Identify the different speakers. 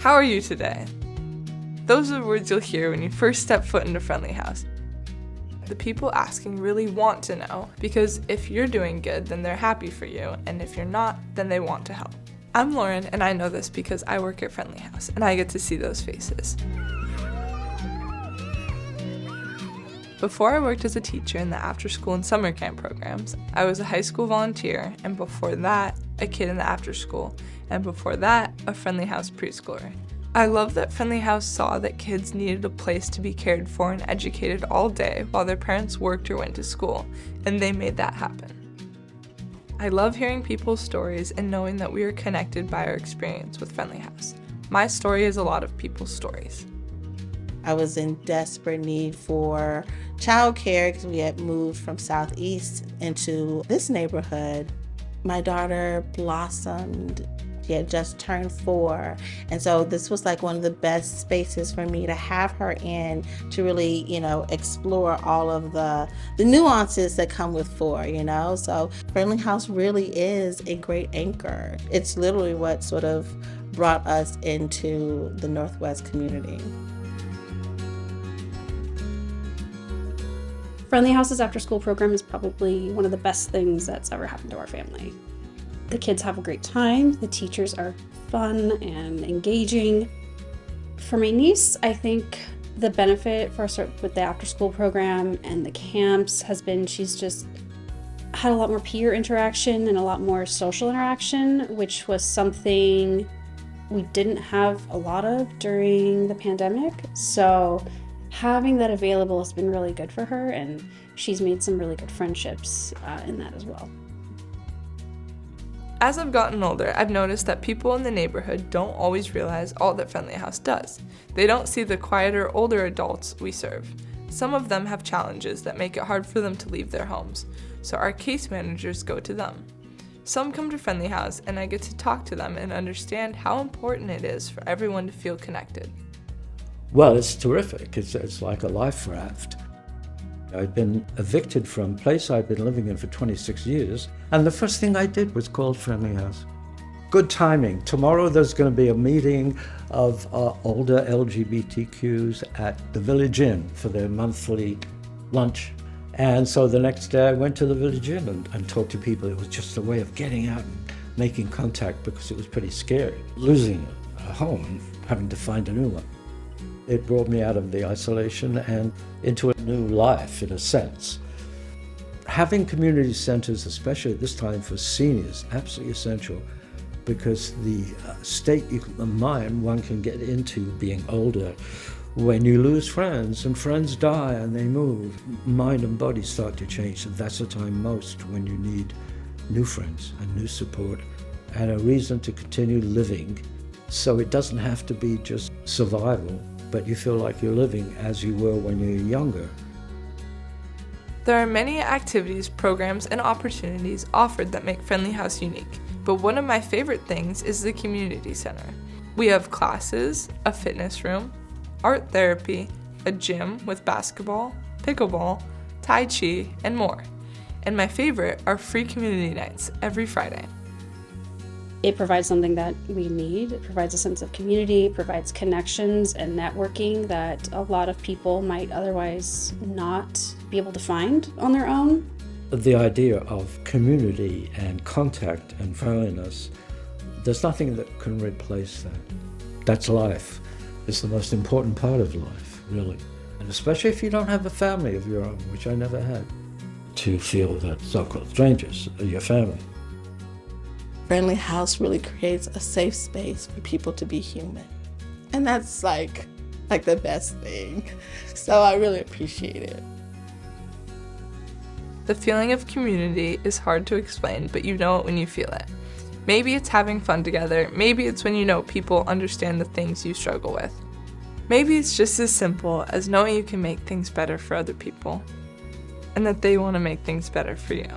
Speaker 1: How are you today? Those are the words you'll hear when you first step foot into Friendly House. The people asking really want to know, because if you're doing good, then they're happy for you, and if you're not, then they want to help. I'm Lauren, and I know this because I work at Friendly House, and I get to see those faces. Before I worked as a teacher in the after-school and summer camp programs, I was a high school volunteer, and before that, a kid in the after-school, and before that, a Friendly House preschooler. I love that Friendly House saw that kids needed a place to be cared for and educated all day while their parents worked or went to school, and they made that happen. I love hearing people's stories and knowing that we are connected by our experience with Friendly House. My story is a lot of people's stories.
Speaker 2: I was in desperate need for childcare because we had moved from Southeast into this neighborhood. My daughter blossomed. She had just turned 4. And so this was like one of the best spaces for me to have her in to really, explore all of the nuances that come with 4, So Friendly House really is a great anchor. It's literally what sort of brought us into the Northwest community.
Speaker 3: Friendly House's after-school program is probably one of the best things that's ever happened to our family. The kids have a great time, the teachers are fun and engaging. For my niece, I think the benefit for us with the after-school program and the camps has been she's just had a lot more peer interaction and a lot more social interaction, which was something we didn't have a lot of during the pandemic. So having that available has been really good for her, and she's made some really good friendships in that as well.
Speaker 1: As I've gotten older, I've noticed that people in the neighborhood don't always realize all that Friendly House does. They don't see the quieter, older adults we serve. Some of them have challenges that make it hard for them to leave their homes, so our case managers go to them. Some come to Friendly House, and I get to talk to them and understand how important it is for everyone to feel connected.
Speaker 4: Well, it's terrific. It's like a life raft. I'd been evicted from a place I'd been living in for 26 years, and the first thing I did was call Friendly House. Good timing. Tomorrow there's going to be a meeting of older LGBTQs at the Village Inn for their monthly lunch. And so the next day I went to the Village Inn and talked to people. It was just a way of getting out and making contact because it was pretty scary, losing a home and having to find a new one. It brought me out of the isolation and into a new life, in a sense. Having community centers, especially at this time for seniors, absolutely essential, because the state of mind one can get into being older, when you lose friends and friends die and they move, mind and body start to change, and that's the time most when you need new friends and new support and a reason to continue living. So it doesn't have to be just survival, but you feel like you're living as you were when you were younger.
Speaker 1: There are many activities, programs, and opportunities offered that make Friendly House unique, but one of my favorite things is the community center. We have classes, a fitness room, art therapy, a gym with basketball, pickleball, tai chi, and more. And my favorite are free community nights every Friday.
Speaker 3: It provides something that we need. It provides a sense of community, provides connections and networking that a lot of people might otherwise not be able to find on their own.
Speaker 4: The idea of community and contact and friendliness, there's nothing that can replace that. That's life. It's the most important part of life, really. And especially if you don't have a family of your own, which I never had, to feel that so-called strangers are your family.
Speaker 2: Friendly House really creates a safe space for people to be human. And that's like the best thing. So I really appreciate it.
Speaker 1: The feeling of community is hard to explain, but you know it when you feel it. Maybe it's having fun together. Maybe it's when you know people understand the things you struggle with. Maybe it's just as simple as knowing you can make things better for other people and that they want to make things better for you.